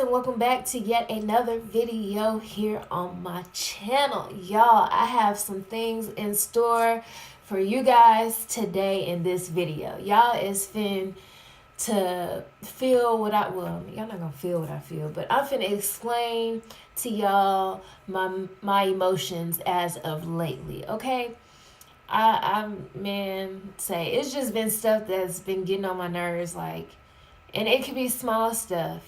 and welcome back to yet another video here on my channel. Y'all, I have some things in store for you guys today in this video. Y'all is fin to feel what y'all not gonna feel what I feel, but I'm finna explain to y'all my emotions as of lately, okay? It's just been stuff that's been getting on my nerves, like, and it could be small stuff,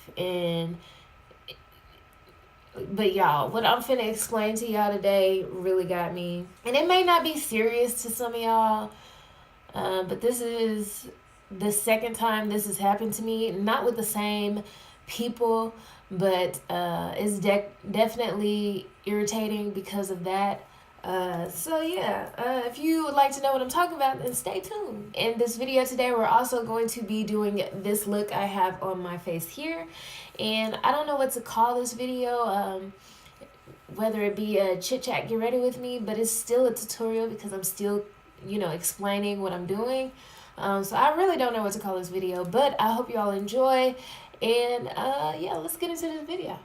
but y'all, what I'm finna explain to y'all today really got me, and it may not be serious to some of y'all, but this is the second time this has happened to me, not with the same people, but it's definitely irritating because of that. If you would like to know what I'm talking about, then stay tuned. In this video today, we're also going to be doing this look I have on my face here. And I don't know what to call this video, whether it be a chit chat, get ready with me, but it's still a tutorial because I'm still, explaining what I'm doing. So I really don't know what to call this video, but I hope you all enjoy. And let's get into this video.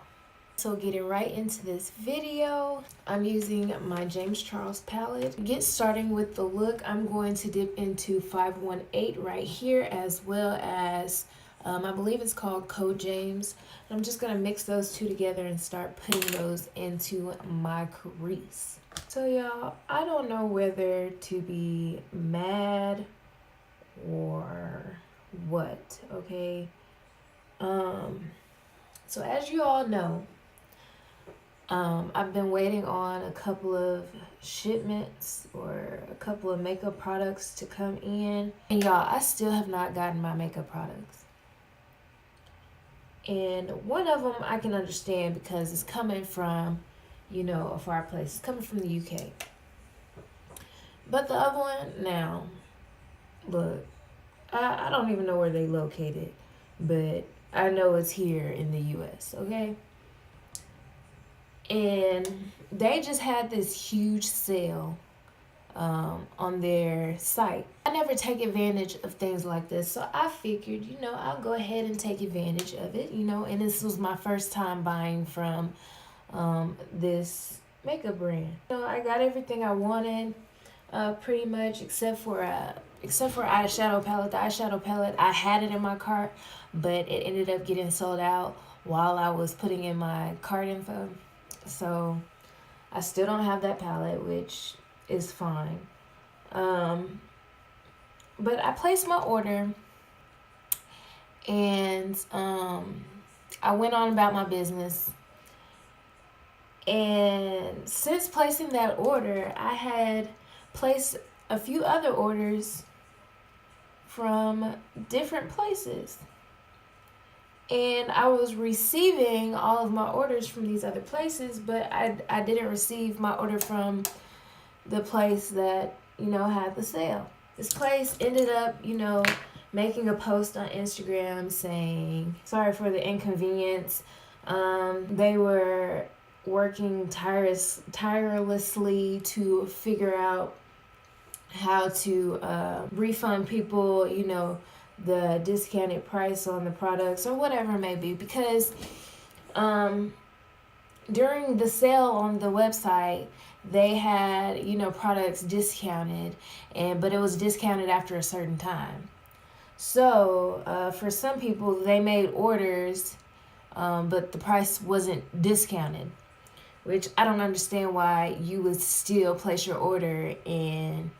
So getting right into this video, I'm using my James Charles palette. Get starting with the look, I'm going to dip into 518 right here, as well as I believe it's called Code James. I'm just gonna mix those two together and start putting those into my crease. So y'all, I don't know whether to be mad or what, okay? So as you all know, I've been waiting on a couple of shipments or a couple of makeup products to come in. And y'all, I still have not gotten my makeup products. And one of them I can understand because it's coming from, a far place. It's coming from the UK. But the other one, now, look, I don't even know where they located, but I know it's here in the US, okay? And they just had this huge sale on their site. I never take advantage of things like this, so I figured, I'll go ahead and take advantage of it, and this was my first time buying from this makeup brand. I got everything I wanted, pretty much, except for eyeshadow palette. The eyeshadow palette, I had it in my cart, but it ended up getting sold out while I was putting in my cart info. So I still don't have that palette, which is fine. But I placed my order, and I went on about my business. And since placing that order, I had placed a few other orders from different places. And I was receiving all of my orders from these other places, but I didn't receive my order from the place that, had the sale. This place ended up, making a post on Instagram saying, sorry for the inconvenience. They were working tirelessly to figure out how to refund people, the discounted price on the products or whatever it may be, because during the sale on the website they had products discounted, but it was discounted after a certain time. So for some people, they made orders, but the price wasn't discounted, which I don't understand why you would still place your order and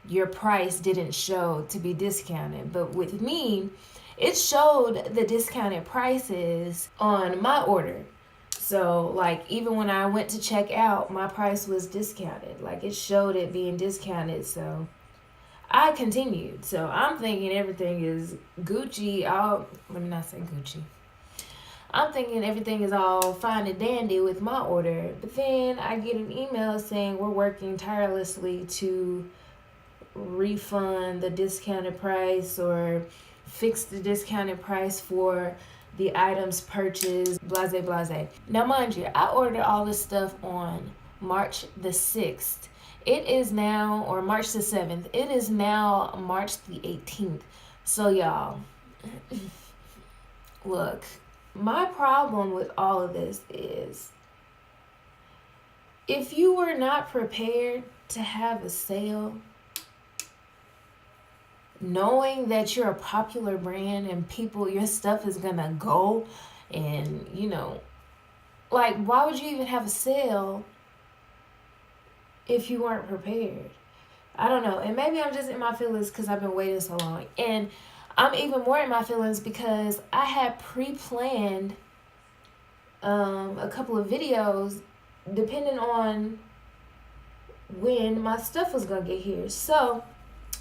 your price didn't show to be discounted. But with me, it showed the discounted prices on my order. So, like, even when I went to check out, my price was discounted. Like, it showed it being discounted. So I continued. So I'm thinking everything is Gucci. Let me not say Gucci. I'm thinking everything is all fine and dandy with my order. But then I get an email saying we're working tirelessly to refund the discounted price or fix the discounted price for the items purchased, blase blase. Now mind you, I ordered all this stuff on March the 6th. It is now, or March the 7th, it is now March the 18th. So y'all, look, My problem with all of this is if you were not prepared to have a sale, knowing that you're a popular brand and people, your stuff is gonna go, and like, why would you even have a sale if you weren't prepared? I don't know. And maybe I'm just in my feelings because I've been waiting so long. And I'm even more in my feelings because I had pre-planned a couple of videos depending on when my stuff was gonna get here. So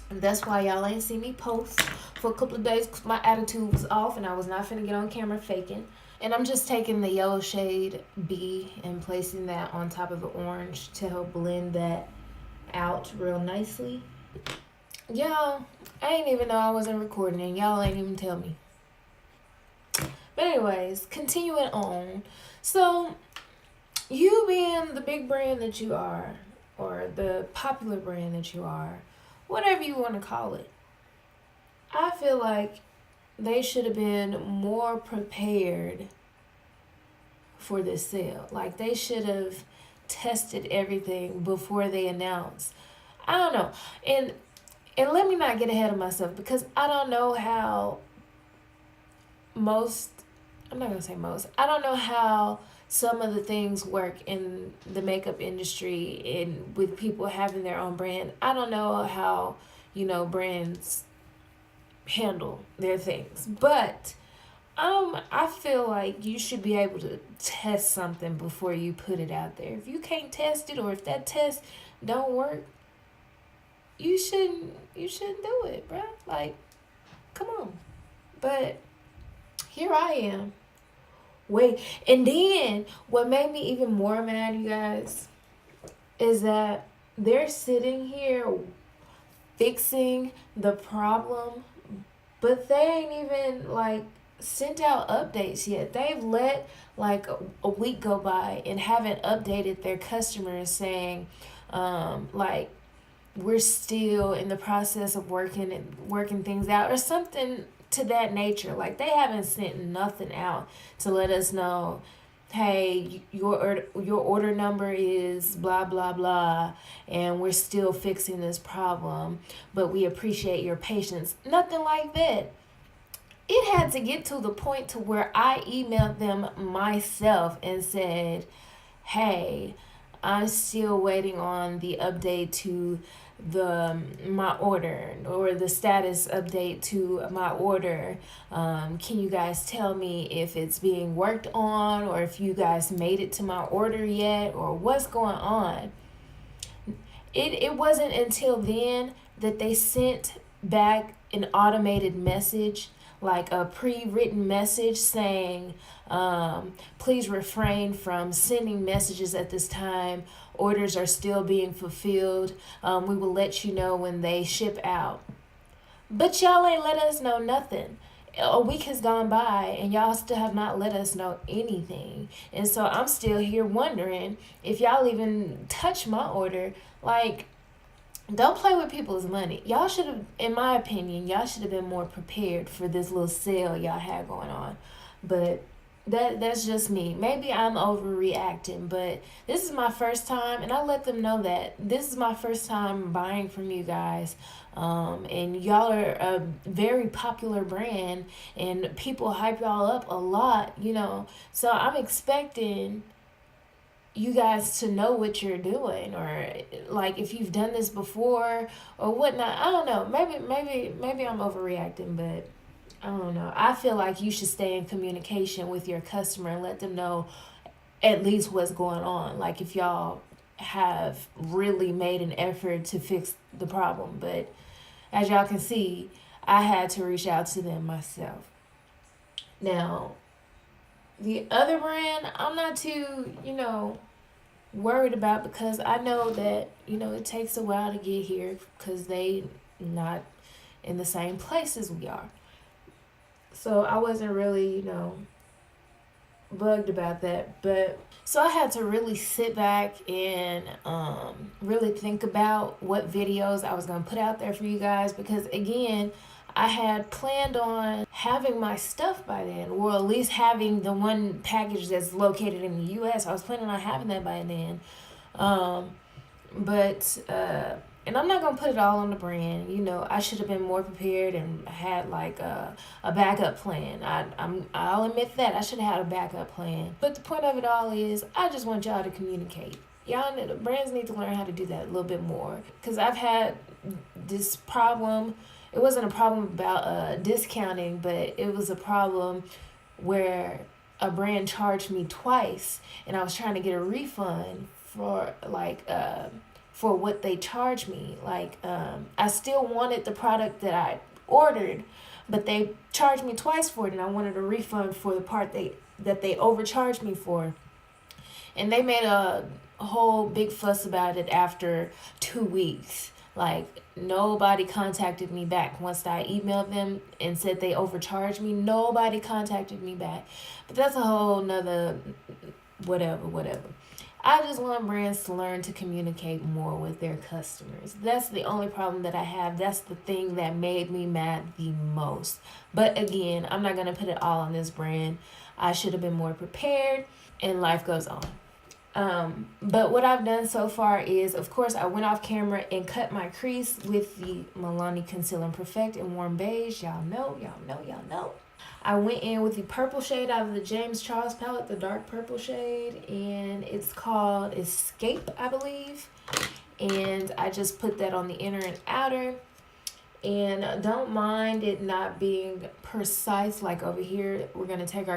that's why y'all ain't see me post for a couple of days because my attitude was off and I was not finna get on camera faking. And I'm just taking the yellow shade B and placing that on top of the orange to help blend that out real nicely. Y'all, I ain't even know I wasn't recording and y'all ain't even tell me. But anyways, continuing on. So, you being the big brand that you are, or the popular brand that you are, whatever you want to call it, I feel like they should have been more prepared for this sale. Like, they should have tested everything before they announced. I don't know. And let me not get ahead of myself because I don't know how I'm not going to say most, I don't know how some of the things work in the makeup industry and with people having their own brand. I don't know how, brands handle their things. But I feel like you should be able to test something before you put it out there. If you can't test it or if that test don't work, you shouldn't do it, bruh. Like, come on. But here I am. Wait, and then what made me even more mad, you guys, is that they're sitting here fixing the problem, but they ain't even like sent out updates yet. They've let like a week go by and haven't updated their customers saying, like, we're still in the process of working things out or something to that nature. Like, they haven't sent nothing out to let us know, hey, your order number is blah blah blah and we're still fixing this problem, but we appreciate your patience. Nothing like that. It had to get to the point to where I emailed them myself and said, hey, I'm still waiting on the update to my order, or the status update to my order. Can you guys tell me if it's being worked on or if you guys made it to my order yet or what's going on? It wasn't until then that they sent back an automated message, like a pre-written message saying, please refrain from sending messages at this time. Orders are still being fulfilled. We will let you know when they ship out. But y'all ain't let us know nothing. A week has gone by and y'all still have not let us know anything. And so I'm still here wondering if y'all even touch my order. Like, don't play with people's money. Y'all should have, in my opinion, y'all should have been more prepared for this little sale y'all had going on. But that's just me. Maybe I'm overreacting, but this is my first time, and I let them know that this is my first time buying from you guys. And y'all are a very popular brand, and people hype y'all up a lot, So I'm expecting you guys to know what you're doing, or like if you've done this before or whatnot. I don't know. Maybe I'm overreacting, but I don't know. I feel like you should stay in communication with your customer and let them know at least what's going on. Like, if y'all have really made an effort to fix the problem. But as y'all can see, I had to reach out to them myself. Now, the other brand, I'm not too, worried about because I know that, it takes a while to get here because they not in the same place as we are. So I wasn't really, bugged about that. But so I had to really sit back and really think about what videos I was going to put out there for you guys because, again, I had planned on having my stuff by then, or at least having the one package that's located in the U.S. I was planning on having that by then. But and I'm not gonna put it all on the brand. You know, I should have been more prepared and had like a backup plan. I'll admit that I should have had a backup plan. But the point of it all is, I just want y'all to communicate. Y'all, brands need to learn how to do that a little bit more. Cause I've had this problem. It wasn't a problem about discounting, but it was a problem where a brand charged me twice, and I was trying to get a refund for for what they charged me. I still wanted the product that I ordered, but they charged me twice for it, and I wanted a refund for the part that they overcharged me for. And they made a whole big fuss about it after 2 weeks. Like, nobody contacted me back. Once I emailed them and said they overcharged me, nobody contacted me back. But that's a whole nother whatever. I just want brands to learn to communicate more with their customers. That's the only problem that I have. That's the thing that made me mad the most. But again, I'm not going to put it all on this brand. I should have been more prepared, and life goes on. But what I've done so far is, of course, I went off camera and cut my crease with the Milani Conceal and Perfect in Warm Beige. Y'all know. I went in with the purple shade out of the James Charles palette, the dark purple shade, and it's called Escape, I believe. And I just put that on the inner and outer. And don't mind it not being precise. Like over here, we're going to take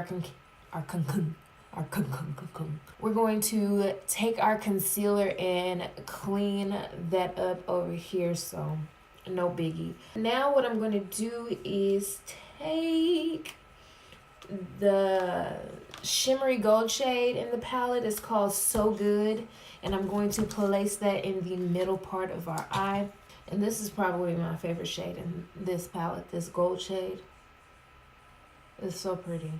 we're going to take our concealer and clean that up over here, so no biggie. Now what I'm going to do is take the shimmery gold shade in the palette. It's called So Good, and I'm going to place that in the middle part of our eye. And this is probably my favorite shade in this palette, this gold shade. It's so pretty.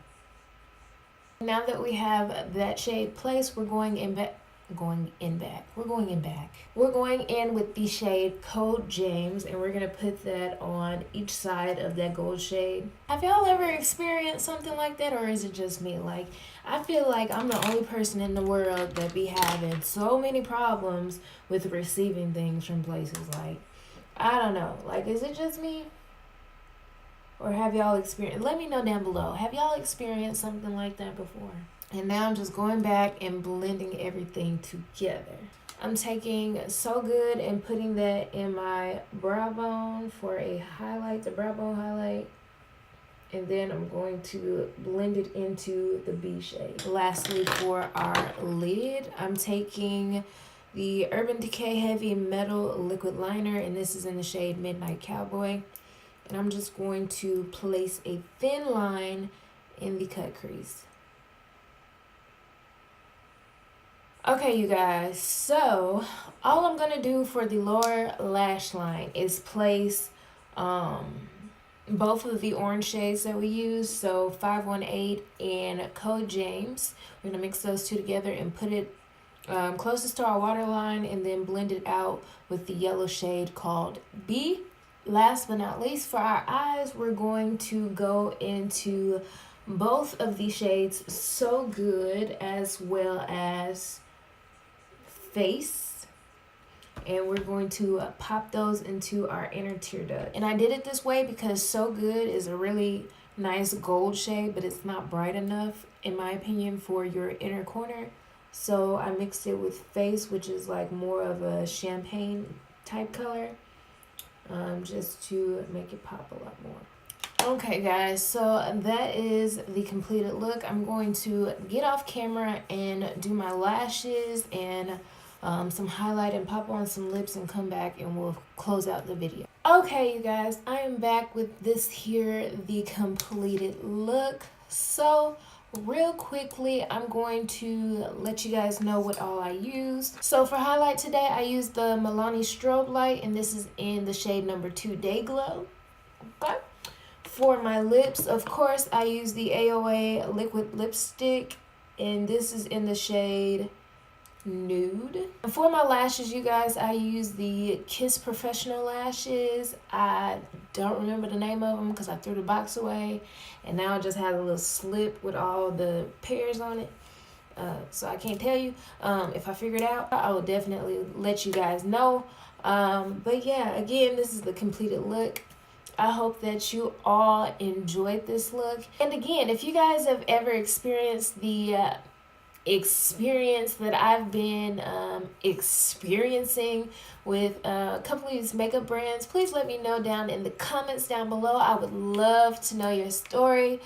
Now that we have that shade placed, we're going in back. We're going in with the shade Code James, and we're going to put that on each side of that gold shade. Have y'all ever experienced something like that, or is it just me? Like, I feel like I'm the only person in the world that be having so many problems with receiving things from places. Like, I don't know. Like, is it just me? Or have y'all experienced? Let me know down below. Have y'all experienced something like that before? And now I'm just going back and blending everything together. I'm taking So Good and putting that in my brow bone for a highlight, the brow bone highlight. And then I'm going to blend it into the B shade. Lastly, for our lid, I'm taking the Urban Decay Heavy Metal Liquid Liner, and this is in the shade Midnight Cowboy. And I'm just going to place a thin line in the cut crease. Okay, you guys, so all I'm going to do for the lower lash line is place both of the orange shades that we use, so 518 and Code James. We're going to mix those two together and put it closest to our waterline, and then blend it out with the yellow shade called B. Last but not least, for our eyes, we're going to go into both of these shades So Good as well as Face, and we're going to pop those into our inner tear duct. And I did it this way because So Good is a really nice gold shade, but it's not bright enough, in my opinion, for your inner corner. So I mixed it with Face, which is like more of a champagne type color. Just to make it pop a lot more. Okay guys, so that is the completed look. I'm going to get off camera and do my lashes and some highlight and pop on some lips and come back and we'll close out the video. Okay you guys, I am back with this here, the completed look. So real quickly, I'm going to let you guys know what all I used. So for highlight today, I used the Milani Strobe Light, and this is in the shade number 2 Day Glow. Okay. For my lips, of course, I used the AOA Liquid Lipstick, and this is in the shade nude. And for my lashes, you guys, I use the Kiss Professional lashes. I don't remember the name of them because I threw the box away, and now I just have a little slip with all the pairs on it. So I can't tell you. If I figure it out, I will definitely let you guys know. But yeah, again, this is the completed look. I hope that you all enjoyed this look. And again, if you guys have ever experienced the experience that I've been experiencing with a couple of these makeup brands, please let me know down in the comments down below. I would love to know your story.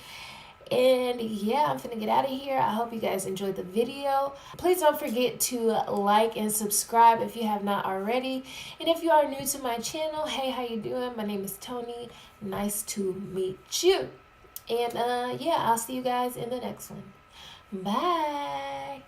And yeah, I'm finna get out of here. I hope you guys enjoyed the video. Please don't forget to like and subscribe if you have not already. And if you are new to my channel, hey, how you doing? My name is Tony. Nice to meet you. And yeah, I'll see you guys in the next one. Bye.